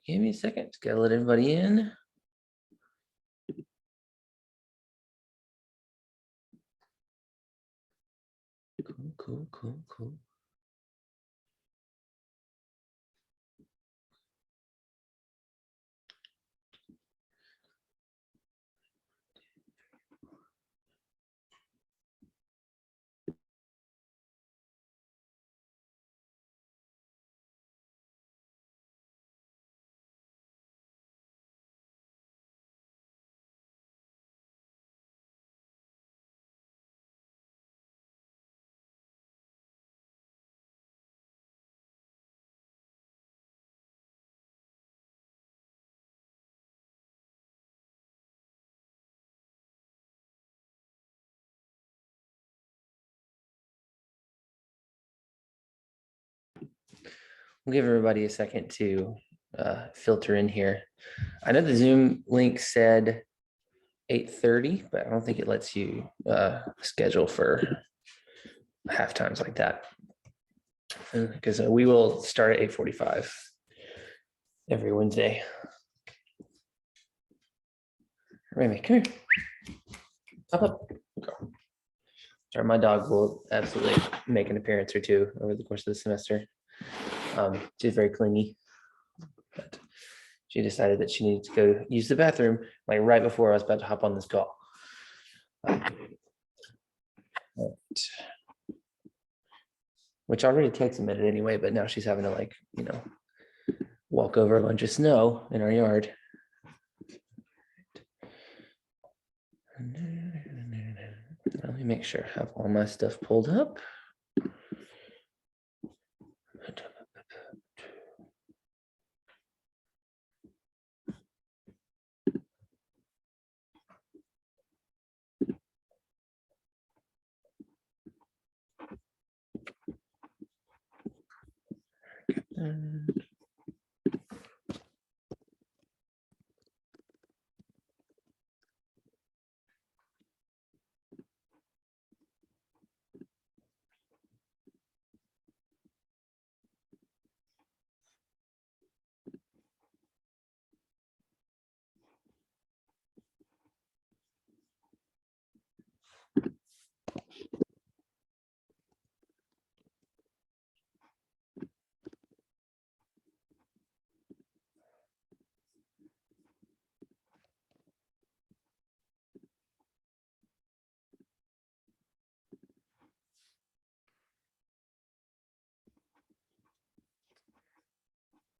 Give me a second. Just gotta let everybody in. Cool. We'll give everybody a second to filter in here. I know the Zoom link said 8:30, but I don't think it lets you schedule for half times like that. Because we will start at 8:45 every Wednesday. Remy, come here. Hop up. Go. Sorry, my dog will absolutely make an appearance or two over the course of the semester. She's very clingy, but she decided that she needed to go use the bathroom like right before I was about to hop on this call. Which already takes a minute anyway, but now she's having to walk over a bunch of snow in our yard. Let me make sure I have all my stuff pulled up.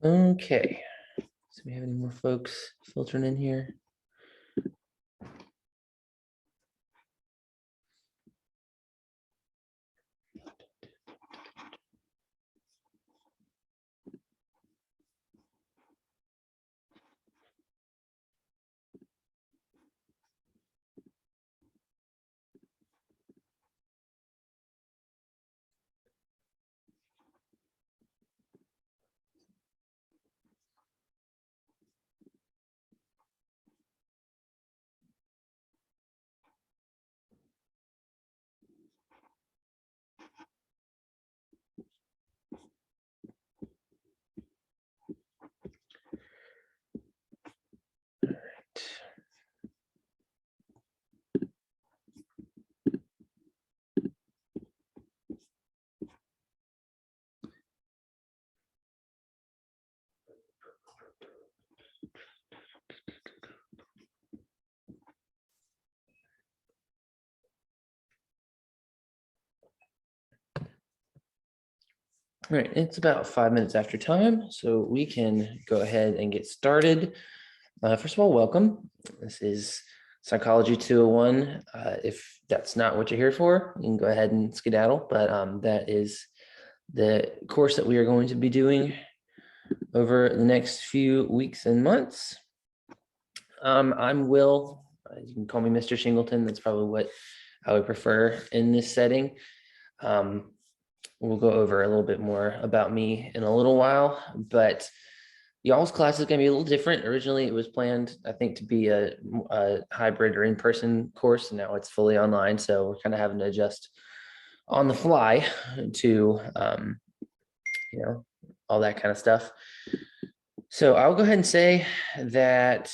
Okay, so we have any more folks filtering in here? All right. All right, it's about 5 minutes after time, so we can go ahead and get started. First of all, welcome. This is Psychology 201. If that's not what you're here for, you can go ahead and skedaddle, but that is the course that we are going to be doing over the next few weeks and months. I'm Will. You can call me Mr. Shingleton. That's probably what I would prefer in this setting. We'll go over a little bit more about me in a little while, but y'all's class is going to be a little different. Originally, it was planned, I think, to be a hybrid or in-person course. Now it's fully online, so we're kind of having to adjust on the fly to, all that kind of stuff. So I'll go ahead and say that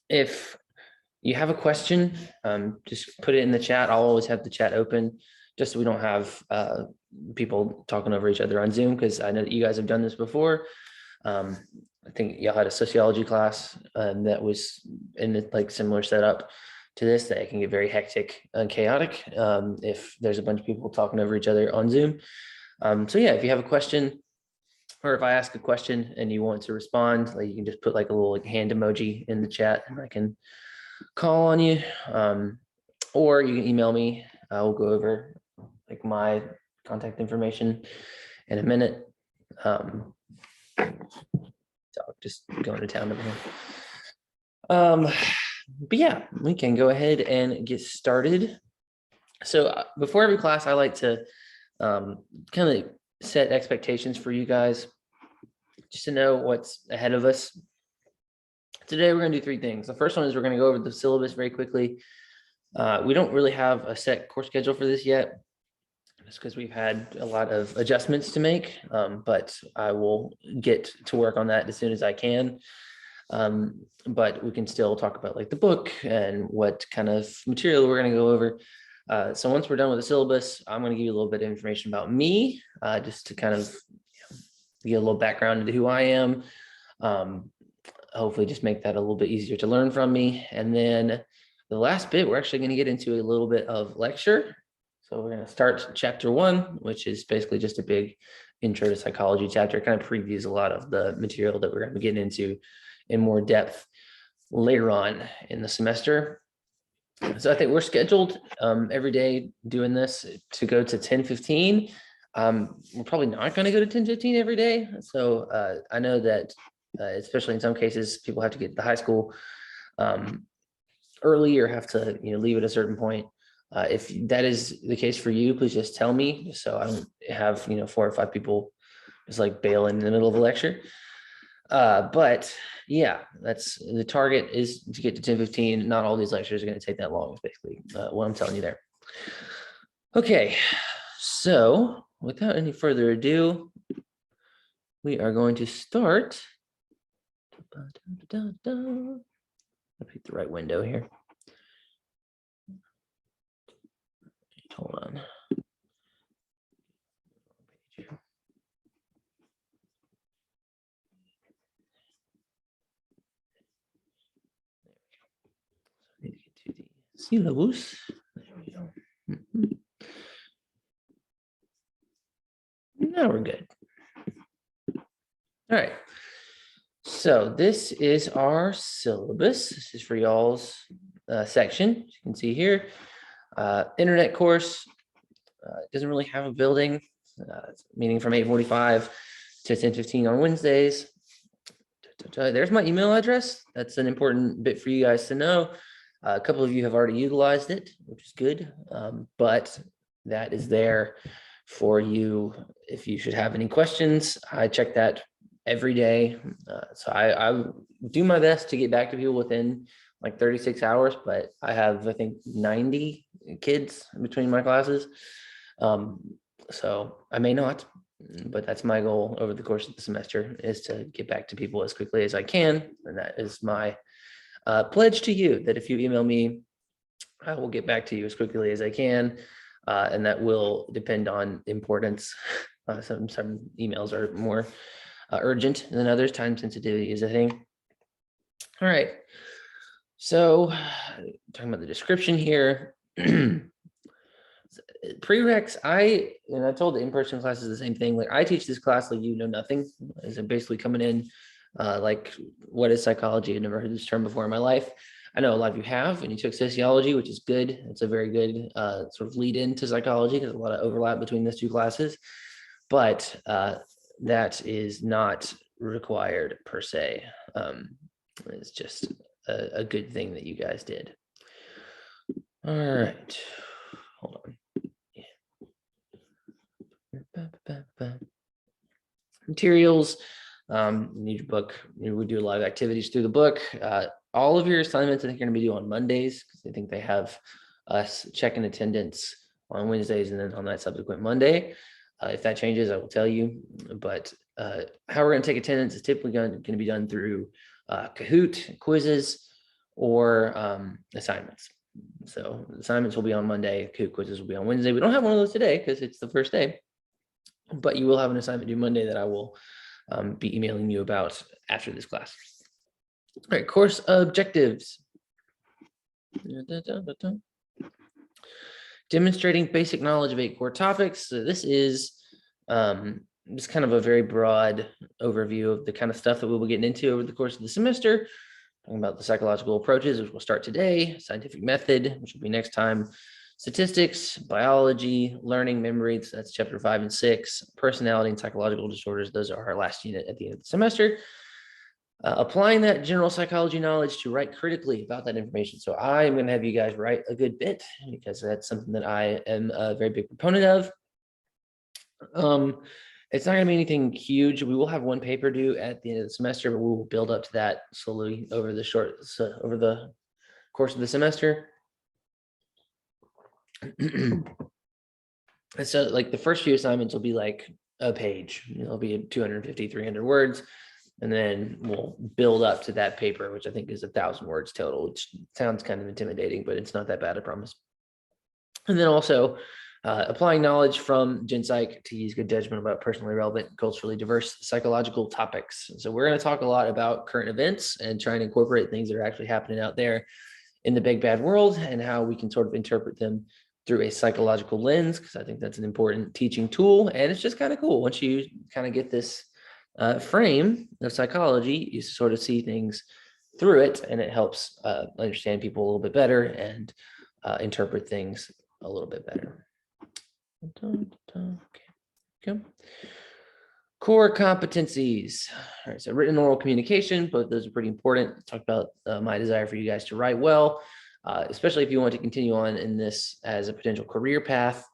if you have a question, just put it in the chat. I'll always have the chat open just so we don't have people talking over each other on Zoom, because I know that you guys have done this before. I think y'all had a sociology class that was in the like similar setup to this, that it can get very hectic and chaotic if there's a bunch of people talking over each other on Zoom. So yeah, if you have a question, or if I ask a question and you want to respond, like you can just put like a little like hand emoji in the chat and I can call on you. Or you can email me. I will go over like my contact information in a minute. So just going to town over here. But yeah, we can go ahead and get started. So before every class, I like to kind of set expectations for you guys, just to know what's ahead of us. Today, we're going to do three things. The first one is we're going to go over the syllabus very quickly. We don't really have a set course schedule for this yet, just because we've had a lot of adjustments to make, but I will get to work on that as soon as I can. But we can still talk about like the book and what kind of material we're going to go over. So once we're done with the syllabus, I'm going to give you a little bit of information about me, just to kind of get a little background into who I am. Hopefully just make that a little bit easier to learn from me. And then the last bit, we're actually going to get into a little bit of lecture. So we're going to start chapter 1, which is basically just a big intro to psychology chapter. It kind of previews a lot of the material that we're going to be getting into in more depth later on in the semester. So I think we're scheduled every day doing this to go to 10:15. We're probably not going to go to 10:15 every day. So I know that especially in some cases, people have to get to the high school early or have to leave at a certain point. If that is the case for you, please just tell me, so I don't have 4 or 5 people just like bailing in the middle of a lecture. But yeah, that's the target, is to get to 10:15. Not all these lectures are going to take that long, is basically what I'm telling you there. Okay, so without any further ado, we are going to start. I'll pick the right window here. Hold on. I need to get to the syllabus. There we go. Now we're good. All right. So this is our syllabus. This is for y'all's section. As you can see here, internet course. It doesn't really have a building. Meeting from 8:45 to 10:15 on Wednesdays. There's my email address. That's an important bit for you guys to know. A couple of you have already utilized it, which is good, but that is there for you if you should have any questions. I check that every day. So I do my best to get back to people within like 36 hours, but I have, I think, 90 kids between my classes. So I may not, but that's my goal over the course of the semester, is to get back to people as quickly as I can. And that is my pledge to you, that if you email me, I will get back to you as quickly as I can. And that will depend on importance. Some emails are more urgent than others. Time sensitivity is a thing. All right. So talking about the description here. Prereqs, I told the in-person classes the same thing. Like, I teach this class like you know nothing. Is basically coming in like, what is psychology? I've never heard this term before in my life. I know a lot of you have, and you took sociology, which is good. It's a very good sort of lead into psychology. There's a lot of overlap between those two classes, but that is not required per se. It's just a good thing that you guys did. All right, hold on. Materials, need your book. We do a lot of activities through the book. All of your assignments I think are going to be due on Mondays, because I think they have us checking attendance on Wednesdays and then on that subsequent Monday. If that changes, I will tell you, but how we're going to take attendance is typically going to be done through Kahoot, quizzes, or assignments. So assignments will be on Monday, Kahoot quizzes will be on Wednesday. We don't have one of those today because it's the first day, but you will have an assignment due Monday that I will be emailing you about after this class. All right, course objectives. Demonstrating basic knowledge of 8 core topics. So this is just kind of a very broad overview of the kind of stuff that we'll be getting into over the course of the semester. Talking about the psychological approaches, which we'll start today, scientific method, which will be next time, statistics, biology, learning, memory, so that's chapter 5 and 6, personality and psychological disorders. Those are our last unit at the end of the semester. Applying that general psychology knowledge to write critically about that information. So I'm going to have you guys write a good bit because that's something that I am a very big proponent of. It's not going to be anything huge. We will have one paper due at the end of the semester, but we will build up to that slowly over the course of the semester. And so like the first few assignments will be like a page, it'll be 250, 300 words. And then we'll build up to that paper, which I think is 1,000 words total, which sounds kind of intimidating, but it's not that bad, I promise. And then also applying knowledge from Gen Psych to use good judgment about personally relevant, culturally diverse psychological topics. So we're going to talk a lot about current events and trying to incorporate things that are actually happening out there in the big bad world and how we can sort of interpret them through a psychological lens, because I think that's an important teaching tool. And it's just kind of cool once you kind of get this frame of psychology, you sort of see things through it, and it helps understand people a little bit better and interpret things a little bit better. Okay. Core competencies. All right, so written and oral communication, both those are pretty important. Talk about my desire for you guys to write well, especially if you want to continue on in this as a potential career path.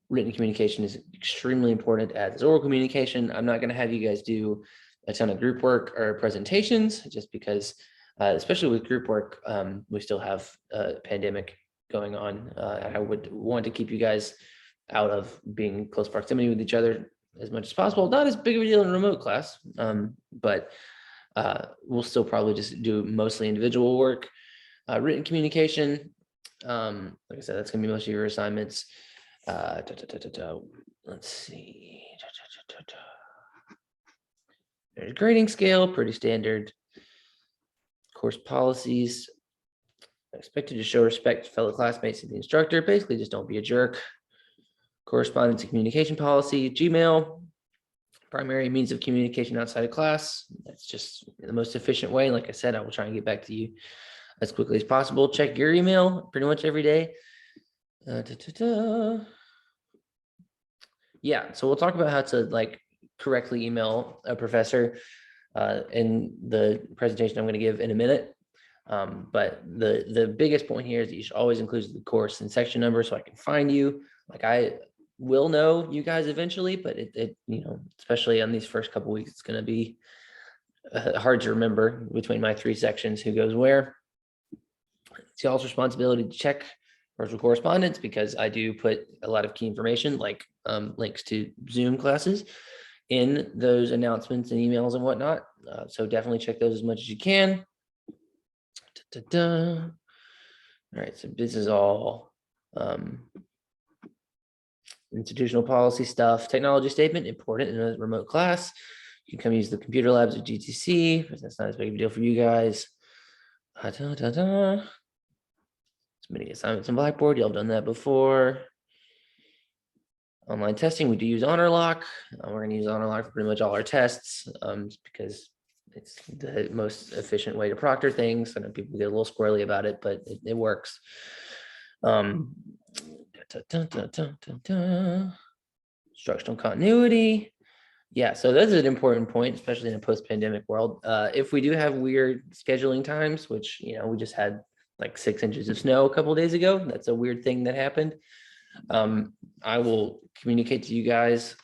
Written communication is extremely important as is oral communication. I'm not going to have you guys do a ton of group work or presentations just because, especially with group work, we still have a pandemic going on. I would want to keep you guys out of being in close proximity with each other as much as possible. Not as big of a deal in remote class, but we'll still probably just do mostly individual work. Written communication, like I said, that's going to be most of your assignments. Let's see. There's grading scale, pretty standard. Course policies. Expected to show respect to fellow classmates and the instructor. Basically, just don't be a jerk. Correspondence and communication policy. Gmail, primary means of communication outside of class. That's just the most efficient way. Like I said, I will try and get back to you as quickly as possible. Check your email pretty much every day. Yeah, so we'll talk about how to like correctly email a professor in the presentation I'm going to give in a minute. But the biggest point here is that you should always include the course and section number so I can find you. Like I will know you guys eventually, but it you know, especially on these first couple weeks, it's going to be hard to remember between my 3 sections who goes where. It's y'all's responsibility to check virtual correspondence because I do put a lot of key information like links to Zoom classes in those announcements and emails and whatnot. So definitely check those as much as you can. All right, so this is all institutional policy stuff. Technology statement, important in a remote class. You can come use the computer labs at GTC, but that's not as big of a deal for you guys. Submitting assignments in Blackboard, y'all done that before. Online testing, we do use HonorLock. We're going to use HonorLock for pretty much all our tests because it's the most efficient way to proctor things. I know people get a little squirrely about it, but it works. Instructional continuity. Yeah, so that's an important point, especially in a post-pandemic world. If we do have weird scheduling times, which, you know, we just had like 6 inches of snow a couple of days ago. That's a weird thing that happened. I will communicate to you guys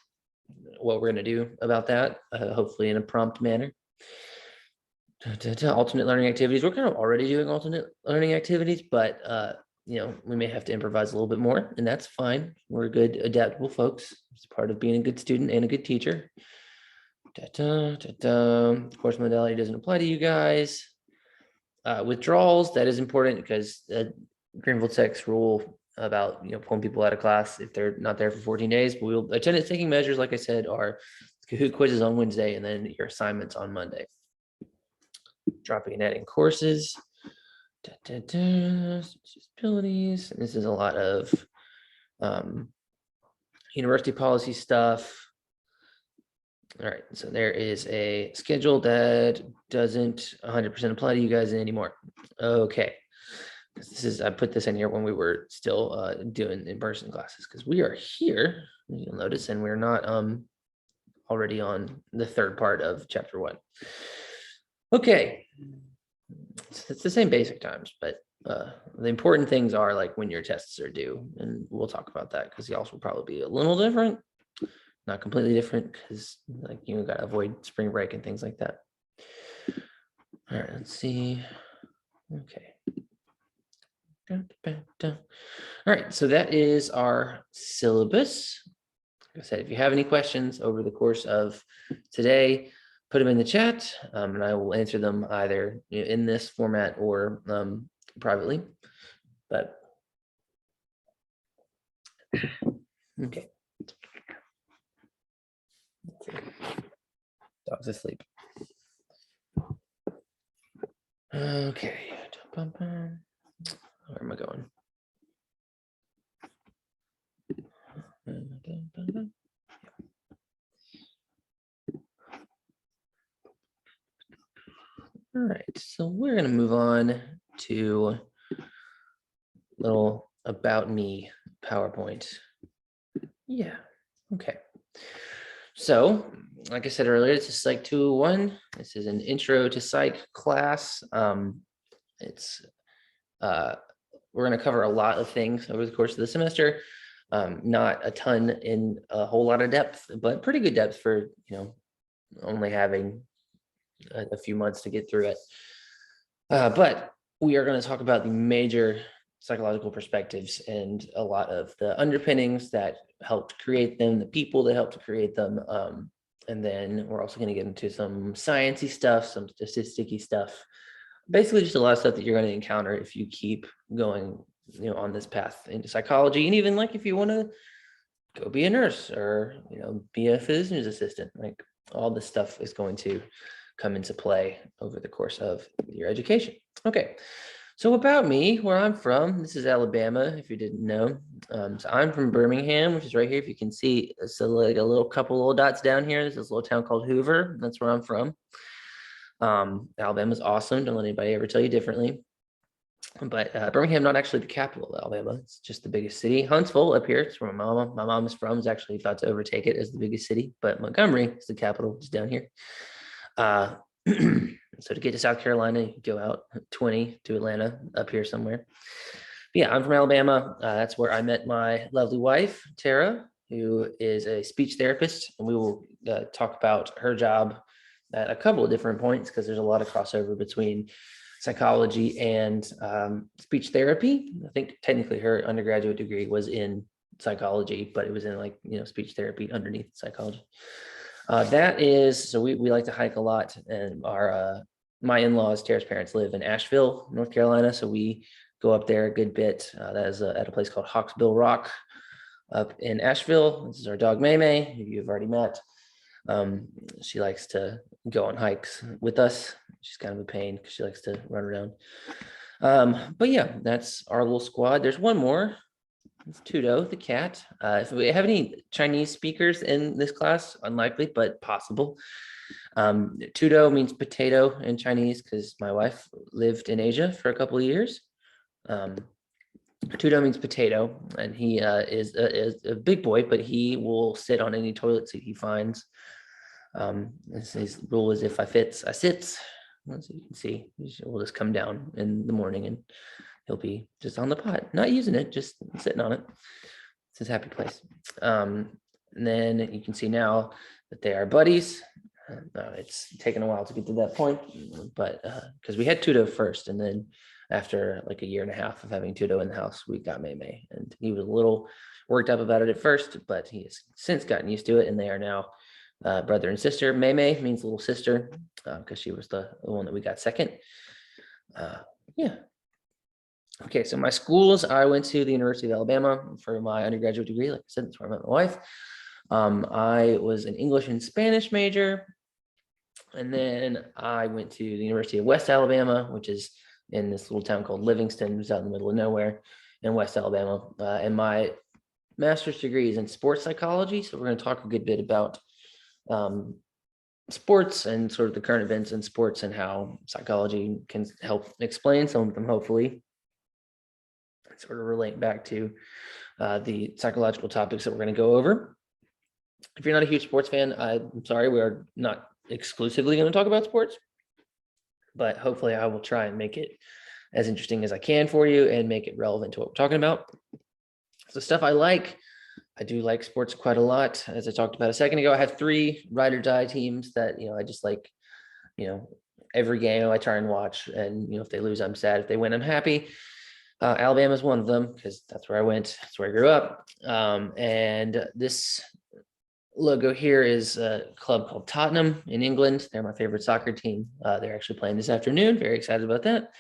what we're going to do about that, hopefully in a prompt manner. Alternate learning activities. We're kind of already doing alternate learning activities, but you know, we may have to improvise a little bit more, and that's fine. We're good, adaptable folks. It's part of being a good student and a good teacher. Course modality doesn't apply to you guys. Withdrawals, that is important because Greenville Tech's rule about pulling people out of class if they're not there for 14 days. But attendance taking measures, like I said, are Kahoot quizzes on Wednesday and then your assignments on Monday. Dropping and adding courses. Abilities. This is a lot of university policy stuff. All right, so there is a schedule that doesn't 100% apply to you guys anymore. Okay, I put this in here when we were still doing in-person classes because we are here, you'll notice, and we're not already on the third part of chapter 1. Okay, it's the same basic times, but the important things are like when your tests are due, and we'll talk about that because y'all will probably be a little different. Not completely different because got to avoid spring break and things like that. All right, let's see. Okay. All right, so that is our syllabus. Like I said, if you have any questions over the course of today, put them in the chat and I will answer them either in this format or privately. But okay. Dog's asleep. Okay. Where am I going? All right, so we're going to move on to little about me PowerPoint. Yeah, okay. So, like I said earlier, this is Psych 201. This is an intro to psych class. We're going to cover a lot of things over the course of the semester. Not a ton in a whole lot of depth, but pretty good depth for only having a few months to get through it. But we are going to talk about the major psychological perspectives and a lot of the underpinnings that helped create them, the people that helped to create them. And then we're also going to get into some sciencey stuff, some statisticky stuff, basically just a lot of stuff that you're going to encounter if you keep going, on this path into psychology. And even if you want to go be a nurse or, be a physician's assistant, all this stuff is going to come into play over the course of your education. Okay. So about me, where I'm from, this is Alabama, if you didn't know. So I'm from Birmingham, which is right here. If you can see, so like a couple little dots down here. This is a little town called Hoover. That's where I'm from. Alabama's awesome. Don't let anybody ever tell you differently. But Birmingham, not actually the capital of Alabama. It's just the biggest city. Huntsville up here, it's where my mom is from, is actually thought to overtake it as the biggest city. But Montgomery is the capital, which is down here. So to get to South Carolina, you go out 20 to Atlanta, up here somewhere. But yeah, I'm from Alabama. That's where I met my lovely wife, Tara, who is a speech therapist. And we will talk about her job at a couple of different points because there's a lot of crossover between psychology and speech therapy. I think technically her undergraduate degree was in psychology, but it was in speech therapy underneath psychology. That is, so we like to hike a lot, and my in-laws, Tara's parents, live in Asheville, North Carolina, so we go up there a good bit. That is at a place called Hawksbill Rock up in Asheville. This is our dog Maymay, who you've already met. She likes to go on hikes with us. She's kind of a pain because she likes to run around. But yeah, that's our little squad. There's one more. It's Tudo, the cat. If we have any Chinese speakers in this class, unlikely, but possible. Tudo means potato in Chinese because my wife lived in Asia for a couple of years. Tudo means potato, and he is a big boy, but he will sit on any toilet seat he finds. His rule is if I fits, I sits. As you can see, we'll just come down in the morning and he'll be just on the pot, not using it, just sitting on it. It's his happy place. And then you can see now that they are buddies. It's taken a while to get to that point, but because we had Tudo first, and then after like a year and a half of having Tudo in the house, we got Maymay, and he was a little worked up about it at first, but he has since gotten used to it, and they are now brother and sister. Mei means little sister because she was the one that we got second. Yeah. Okay, so my schools, I went to the University of Alabama for my undergraduate degree. Like I said, that's where I met my wife. I was an English and Spanish major. And then I went to the University of West Alabama, which is in this little town called Livingston, which is out in the middle of nowhere in West Alabama. And my master's degree is in sports psychology. So we're going to talk a good bit about sports and sort of the current events in sports and how psychology can help explain some of them, hopefully. Sort of relate back to the psychological topics that we're going to go over. If you're not a huge sports fan, I'm sorry, we are not exclusively going to talk about sports, but hopefully I will try and make it as interesting as I can for you and make it relevant to what we're talking about. So stuff I like, I do like sports quite a lot. As I talked about a second ago, I have 3 ride or die teams that, I just like, every game I try and watch, and, if they lose, I'm sad. If they win, I'm happy. Alabama is one of them because that's where I went. That's where I grew up. And this logo here is a club called Tottenham in England. They're my favorite soccer team. They're actually playing this afternoon. Very excited about that.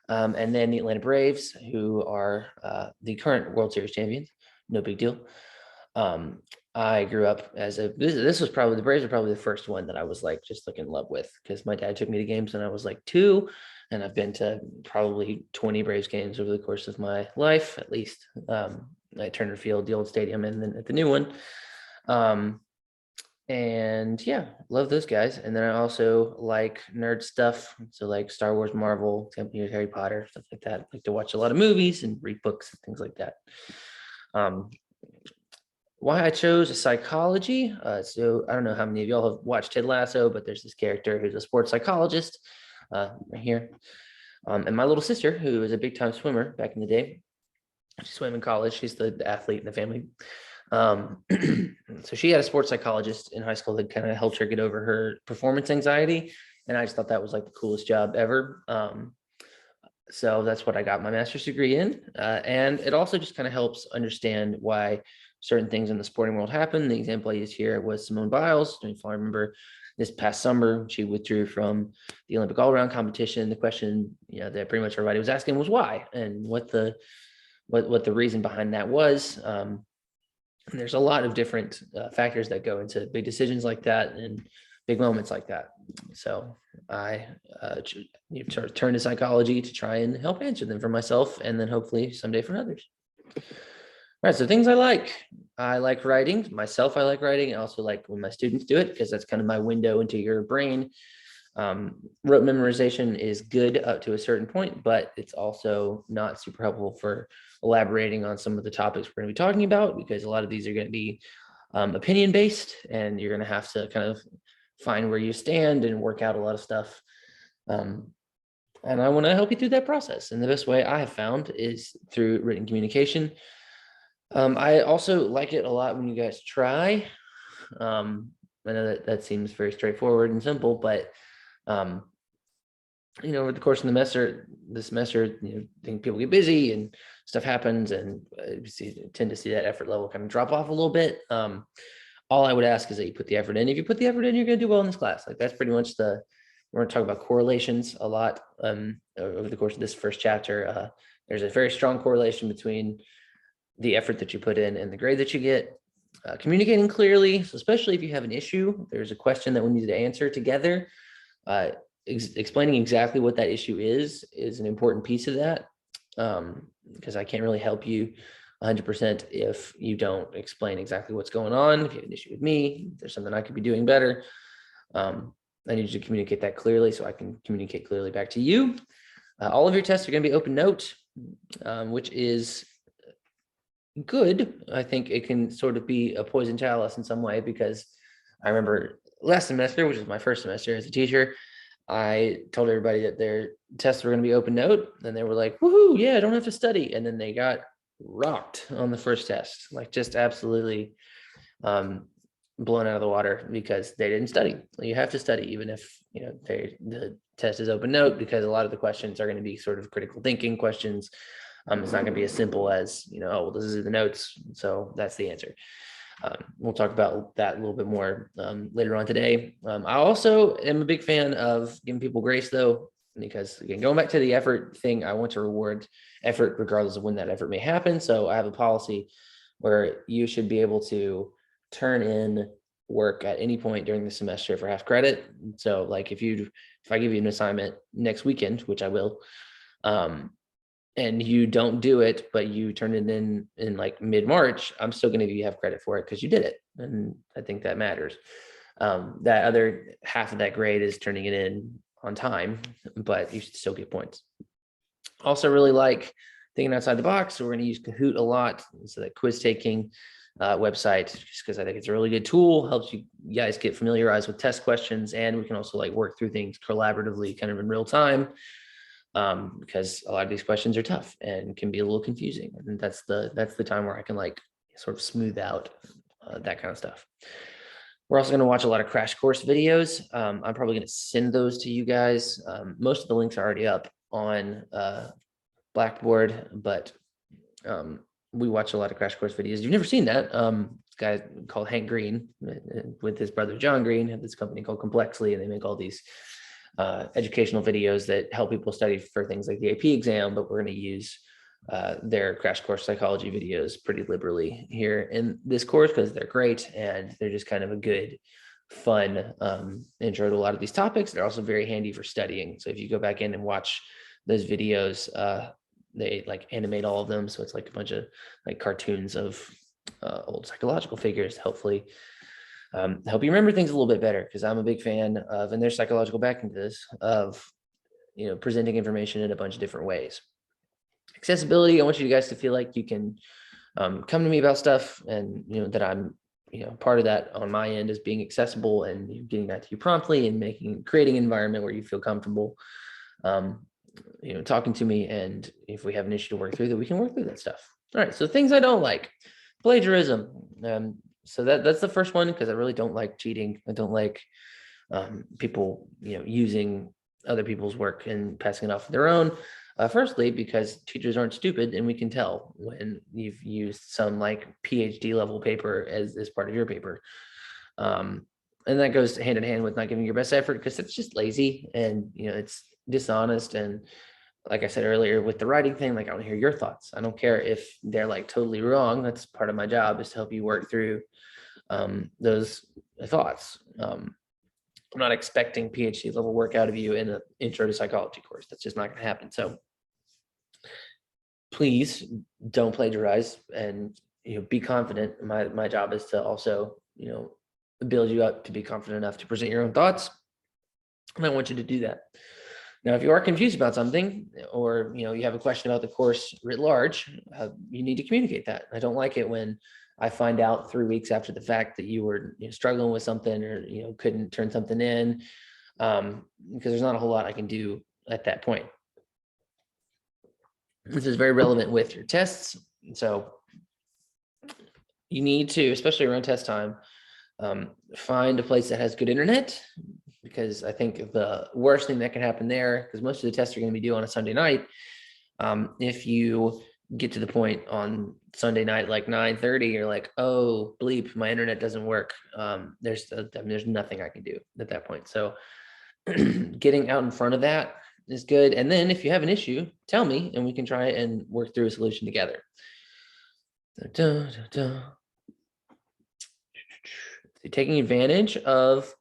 And then the Atlanta Braves, who are the current World Series champions. No big deal. I grew up as this was probably, the Braves were probably the first one that I was like just in love with, because my dad took me to games when I was like 2, and I've been to probably 20 Braves games over the course of my life, at least. At Turner Field, the old stadium, and then at the new one. And yeah, love those guys. And then I also like nerd stuff. So like Star Wars, Marvel, Harry Potter, stuff like that. I like to watch a lot of movies and read books and things like that. Why I chose psychology. So I don't know how many of y'all have watched Ted Lasso, but there's this character who's a sports psychologist right here. And my little sister, who is a big time swimmer back in the day, she swam in college. She's the athlete in the family. So she had a sports psychologist in high school that kind of helped her get over her performance anxiety. And I just thought that was like the coolest job ever. So that's what I got my master's degree in. And it also just kind of helps understand why certain things in the sporting world happen. The example I used here was Simone Biles. If I remember, this past summer, she withdrew from the Olympic all-around competition. The question, that pretty much everybody was asking was why, and what the reason behind that was. And there's a lot of different factors that go into big decisions like that and big moments like that. So I sort of turn to psychology to try and help answer them for myself, and then hopefully someday for others. All right, so things I like writing myself. I like writing. I also like when my students do it, because that's kind of my window into your brain. Rote memorization is good up to a certain point, but it's also not super helpful for elaborating on some of the topics we're going to be talking about, because a lot of these are going to be opinion based, and you're going to have to kind of find where you stand and work out a lot of stuff. And I want to help you through that process. And the best way I have found is through written communication. I also like it a lot when you guys try. I know that seems very straightforward and simple, but over the course of the semester, I think people get busy and stuff happens, and tend to see that effort level kind of drop off a little bit. All I would ask is that you put the effort in. If you put the effort in, you're going to do well in this class. Like, that's pretty much we're going to talk about correlations a lot over the course of this first chapter. There's a very strong correlation between the effort that you put in and the grade that you get. Communicating clearly, so especially if you have an issue, there's a question that we need to answer together. Explaining exactly what that issue is an important piece of that, because I can't really help you 100% if you don't explain exactly what's going on. If you have an issue with me, if there's something I could be doing better, I need you to communicate that clearly so I can communicate clearly back to you. All of your tests are going to be open note, which is good. I think it can sort of be a poison chalice in some way, because I remember last semester, which was my first semester as a teacher, I told everybody that their tests were going to be open note, and they were like, woohoo, yeah, I don't have to study. And then they got rocked on the first test, like just absolutely blown out of the water, because they didn't study. You have to study, even if the test is open note, because a lot of the questions are going to be sort of critical thinking questions. It's not going to be as simple as, oh, well, this is the notes, so that's the answer. We'll talk about that a little bit more later on today. I also am a big fan of giving people grace, though, because again, going back to the effort thing, I want to reward effort regardless of when that effort may happen. So I have a policy where you should be able to turn in work at any point during the semester for half credit. So like if I give you an assignment next weekend, which I will, and you don't do it, but you turn it in like mid-March, I'm still going to give you half credit for it because you did it. And I think that matters. That other half of that grade is turning it in on time, but you should still get points. Also really like thinking outside the box. So we're going to use Kahoot a lot. So that quiz taking website, just because I think it's a really good tool, helps you guys get familiarized with test questions. And we can also like work through things collaboratively kind of in real time. Because a lot of these questions are tough and can be a little confusing. And that's the time where I can like sort of smooth out that kind of stuff. We're also going to watch a lot of crash course videos. I'm probably going to send those to you guys. Most of the links are already up on Blackboard, but we watch a lot of crash course videos. You've never seen that. This guy called Hank Green with his brother John Green have this company called Complexly, and they make all these educational videos that help people study for things like the AP exam, but we're going to use their crash course psychology videos pretty liberally here in this course because they're great and they're just kind of a good, fun intro to a lot of these topics. They're also very handy for studying. So if you go back in and watch those videos, they like animate all of them. So it's like a bunch of like cartoons of old psychological figures, hopefully help you remember things a little bit better, because I'm a big fan of, and there's psychological backing to this, of presenting information in a bunch of different ways. Accessibility, I want you guys to feel like you can come to me about stuff, and that I'm part of that on my end is being accessible and getting that to you promptly and creating an environment where you feel comfortable talking to me, and if we have an issue to work through, that we can work through that stuff. All right, so things I don't like: plagiarism. So that's the first one, because I really don't like cheating. I don't like people, using other people's work and passing it off their own. Firstly, because teachers aren't stupid, and we can tell when you've used some like PhD level paper as part of your paper. And that goes hand in hand with not giving your best effort, because it's just lazy and it's dishonest. And like I said earlier with the writing thing, like I want to hear your thoughts. I don't care if they're like totally wrong. That's part of my job, is to help you work through those thoughts. I'm not expecting PhD level work out of you in an intro to psychology course. That's just not going to happen. So please don't plagiarize, and be confident. My job is to also build you up to be confident enough to present your own thoughts, and I want you to do that. Now, if you are confused about something, or you have a question about the course writ large, you need to communicate that. I don't like it when I find out 3 weeks after the fact that you were struggling with something, or couldn't turn something in, because there's not a whole lot I can do at that point. This is very relevant with your tests. So you need to, especially around test time, find a place that has good internet, because I think the worst thing that can happen there, because most of the tests are going to be due on a Sunday night, if you get to the point on Sunday night, like 9:30, you're like, oh, bleep, my internet doesn't work. There's nothing I can do at that point. So getting out in front of that is good. And then if you have an issue, tell me, and we can try and work through a solution together. Taking advantage of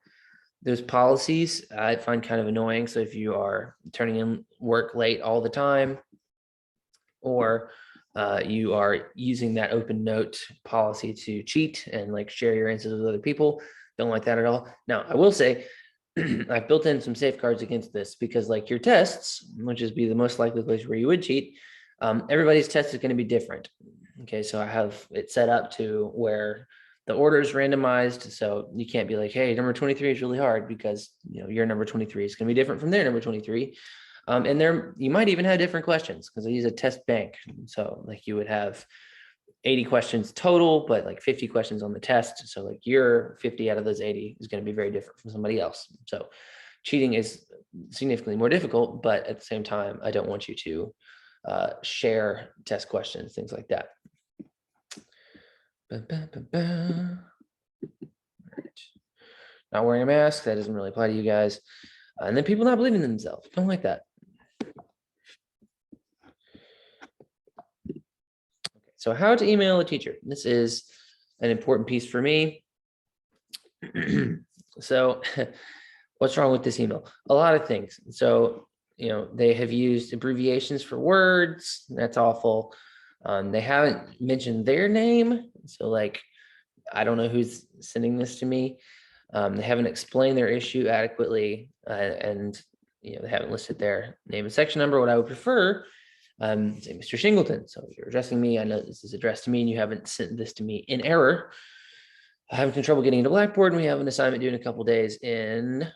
those policies, I find kind of annoying. So if you are turning in work late all the time, or you are using that open note policy to cheat and like share your answers with other people, don't like that at all. Now, I will say I've built in some safeguards against this, because like your tests, which is be the most likely place where you would cheat, everybody's test is going to be different. Okay, so I have it set up to where the order is randomized, so you can't be like, hey, number 23 is really hard, because your number 23 is going to be different from their number 23. And there, you might even have different questions, because I use a test bank. So like you would have 80 questions total, but like 50 questions on the test. So like your 50 out of those 80 is going to be very different from somebody else. So cheating is significantly more difficult, but at the same time, I don't want you to share test questions, things like that. Ba, ba, ba, ba. All right. Not wearing a mask, that doesn't really apply to you guys. And then people not believing in themselves. Don't like that. Okay, so how to email a teacher. This is an important piece for me. So what's wrong with this email? A lot of things. So, they have used abbreviations for words. That's awful. They haven't mentioned their name. So like, I don't know who's sending this to me. They haven't explained their issue adequately, and they haven't listed their name and section number. What I would prefer, say Mr. Shingleton. So if you're addressing me, I know this is addressed to me, and you haven't sent this to me in error. I'm having trouble getting into Blackboard, and we have an assignment due in a couple days in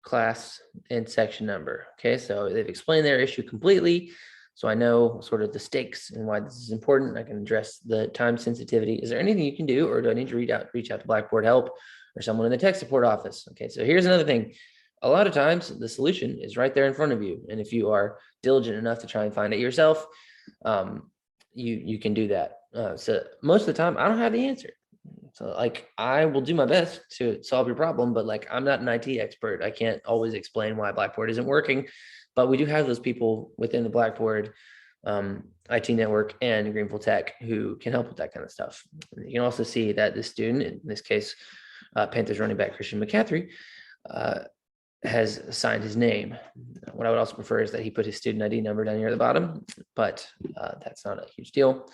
class and section number. Okay, so they've explained their issue completely. So I know sort of the stakes and why this is important. I can address the time sensitivity. Is there anything you can do, or do I need to reach out to Blackboard help or someone in the tech support office? Okay, so here's another thing. A lot of times the solution is right there in front of you. And if you are diligent enough to try and find it yourself, you can do that. So most of the time I don't have the answer. So like, I will do my best to solve your problem, but like, I'm not an IT expert. I can't always explain why Blackboard isn't working, but we do have those people within the Blackboard IT network and Greenville Tech who can help with that kind of stuff. You can also see that the student, in this case, Panthers running back Christian McCaffrey, has signed his name. What I would also prefer is that he put his student ID number down here at the bottom, but that's not a huge deal.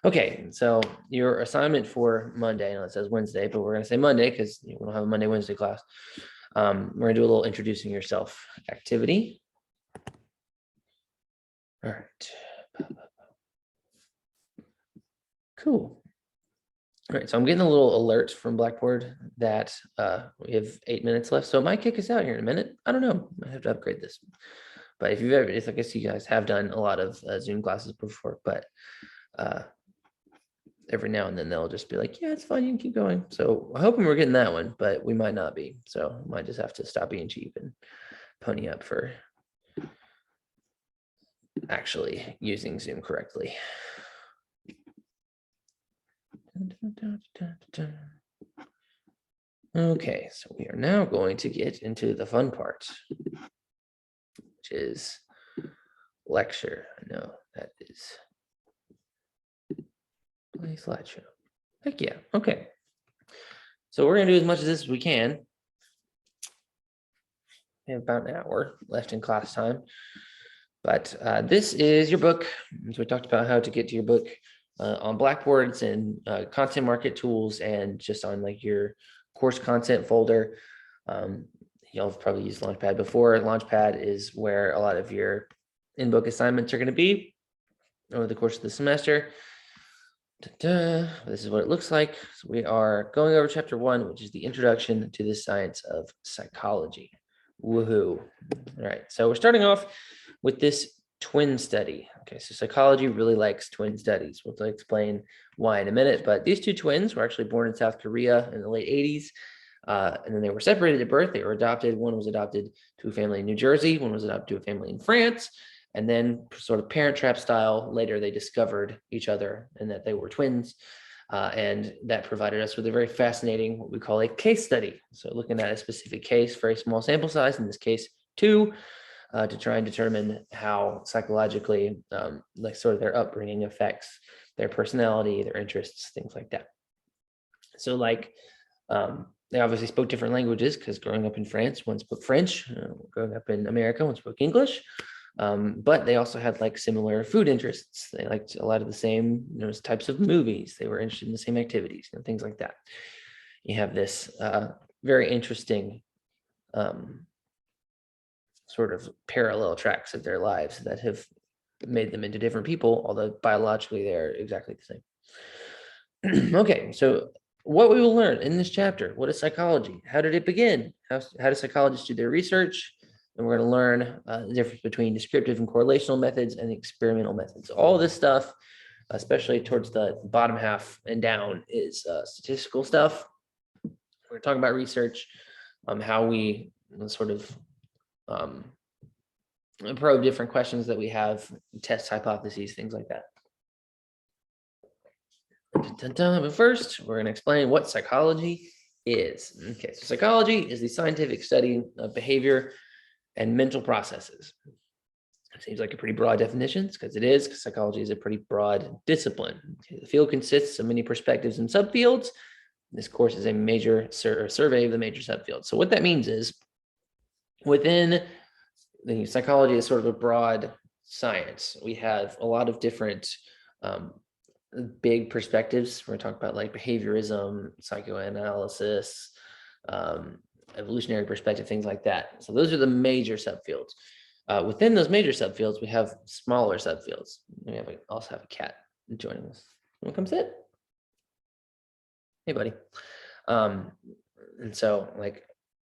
Okay, so your assignment for Monday, I know it says Wednesday, but we're going to say Monday because we don't have a Monday, Wednesday class. We're going to do a little introducing yourself activity. All right. Cool. All right, so I'm getting a little alert from Blackboard that we have 8 minutes left, so it might kick us out here in a minute. I don't know. I have to upgrade this. But if I guess you guys have done a lot of Zoom classes before, but every now and then they'll just be like, yeah, it's fine, you can keep going. So I'm hoping we're getting that one, but we might not be. So might just have to stop being cheap and pony up for actually using Zoom correctly. Okay, so we are now going to get into the fun part, which is lecture. I know that is play slideshow. Heck yeah. Okay. So we're gonna do as much of this as we can. We have about an hour left in class time. But this is your book. So we talked about how to get to your book on Blackboards and content market tools, and just on like your course content folder. You'll have probably used Launchpad before. Launchpad is where a lot of your in-book assignments are going to be over the course of the semester. This is what it looks like. So we are going over chapter 1, which is the introduction to the science of psychology. Woohoo. All right, so we're starting off with this twin study. Okay, so psychology really likes twin studies. We'll explain why in a minute, but these two twins were actually born in South Korea in the late 80s. And then they were separated at birth. They were adopted. One was adopted to a family in New Jersey. One was adopted to a family in France. And then sort of Parent Trap style, later they discovered each other and that they were twins. And that provided us with a very fascinating, what we call a case study. So looking at a specific case, very small sample size, in this case, 2, to try and determine how psychologically, like sort of their upbringing affects their personality, their interests, things like that. So like, they obviously spoke different languages because growing up in France, one spoke French, growing up in America, one spoke English. But they also had like similar food interests. They liked a lot of the same types of movies. They were interested in the same activities, things like that. You have this very interesting sort of parallel tracks of their lives that have made them into different people, although biologically they're exactly the same. Okay, so what we will learn in this chapter: what is psychology? How did it begin? How do psychologists do their research? And we're going to learn the difference between descriptive and correlational methods and experimental methods. All this stuff, especially towards the bottom half and down, is statistical stuff. We're talking about research, how we sort of probe different questions that we have, test hypotheses, things like that. But first, we're going to explain what psychology is. Okay, so psychology is the scientific study of behavior and mental processes. It seems like a pretty broad definition because it is, because psychology is a pretty broad discipline. Okay, the field consists of many perspectives and subfields. This course is a major survey of the major subfields. So what that means is within the psychology is sort of a broad science. We have a lot of different big perspectives. We're going to talk about like behaviorism, psychoanalysis, evolutionary perspective, things like that. So those are the major subfields. Within those major subfields, we have smaller subfields. We also have a cat joining us. Want to come sit? Hey, buddy. And so like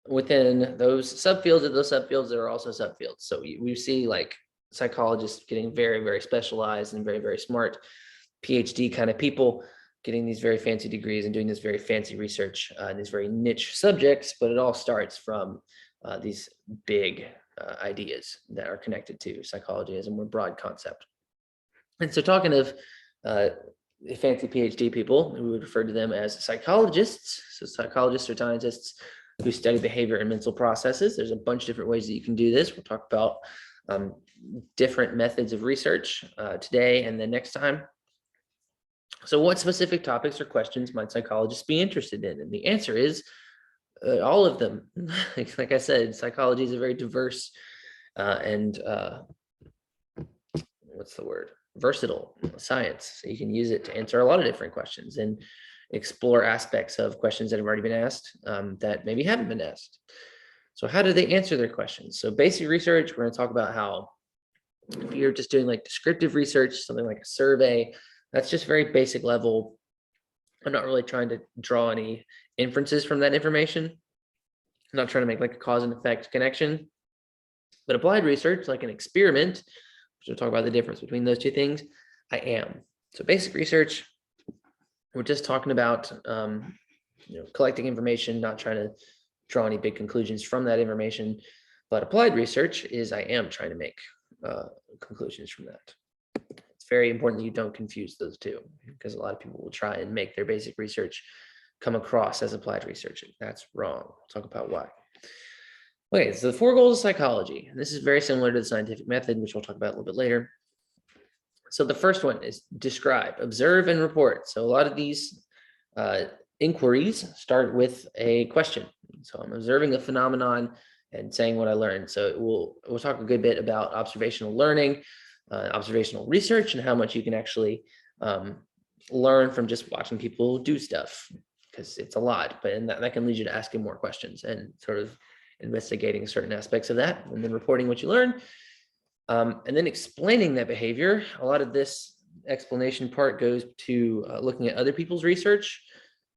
within those subfields, there are also subfields. So we see like psychologists getting very, very specialized and very, very smart PhD kind of people getting these very fancy degrees and doing this very fancy research in these very niche subjects, but it all starts from these big ideas that are connected to psychology as a more broad concept. And so talking of fancy PhD people, we would refer to them as psychologists. So psychologists are scientists who study behavior and mental processes. There's a bunch of different ways that you can do this. We'll talk about different methods of research today and then next time. So what specific topics or questions might psychologists be interested in? And the answer is all of them. Like I said, psychology is a very diverse and versatile science. So you can use it to answer a lot of different questions and explore aspects of questions that have already been asked that maybe haven't been asked. So how do they answer their questions? So basic research, we're going to talk about how if you're just doing like descriptive research, something like a survey, that's just very basic level. I'm not really trying to draw any inferences from that information. I'm not trying to make like a cause and effect connection. But applied research, like an experiment, which we'll talk about the difference between those two things, I am. So basic research, we're just talking about collecting information, not trying to draw any big conclusions from that information. But applied research is I am trying to make conclusions from that. It's very important that you don't confuse those two, because a lot of people will try and make their basic research come across as applied research. That's wrong. We'll talk about why. Okay, so the 4 goals of psychology. And this is very similar to the scientific method, which we'll talk about a little bit later. So the first one is describe, observe, and report. So a lot of these inquiries start with a question. So I'm observing a phenomenon and saying what I learned. So we'll talk a good bit about observational learning, observational research, and how much you can actually learn from just watching people do stuff, because it's a lot, but that can lead you to asking more questions and sort of investigating certain aspects of that, and then reporting what you learn, and then explaining that behavior. A lot of this explanation part goes to looking at other people's research,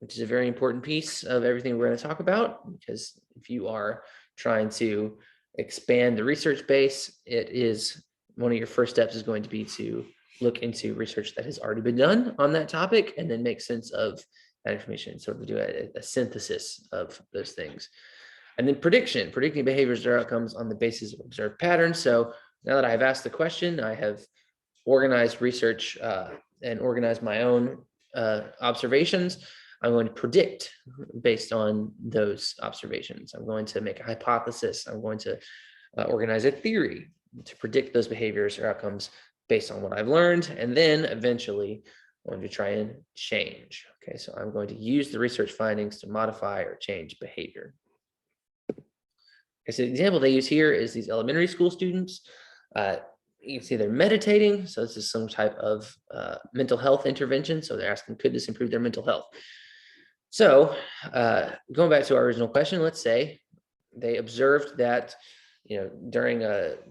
which is a very important piece of everything we're going to talk about, because if you are trying to expand the research base, it is one of your first steps is going to be to look into research that has already been done on that topic and then make sense of that information, sort of do a synthesis of those things. And then predicting behaviors or outcomes on the basis of observed patterns. So now that I've asked the question, I have organized research and organized my own observations. I'm going to predict based on those observations. I'm going to make a hypothesis. I'm going to organize a theory to predict those behaviors or outcomes based on what I've learned. And then eventually I'm going to try and change. Okay, so I'm going to use the research findings to modify or change behavior. Okay, so the example they use here is these elementary school students. You can see they're meditating. So this is some type of mental health intervention. So they're asking, could this improve their mental health? So going back to our original question, let's say they observed that, during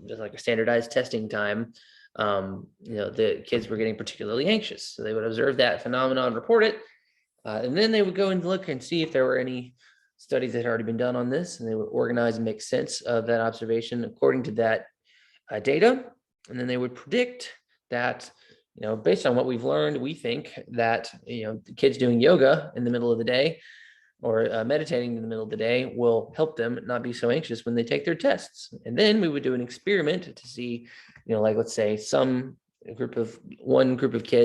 just like a standardized testing time, the kids were getting particularly anxious. So they would observe that phenomenon, report it, and then they would go and look and see if there were any studies that had already been done on this, and they would organize and make sense of that observation according to that data. And then they would predict that, based on what we've learned, we think that, the kids doing yoga in the middle of the day or meditating in the middle of the day will help them not be so anxious when they take their tests. And then we would do an experiment to see, like let's say one group of kids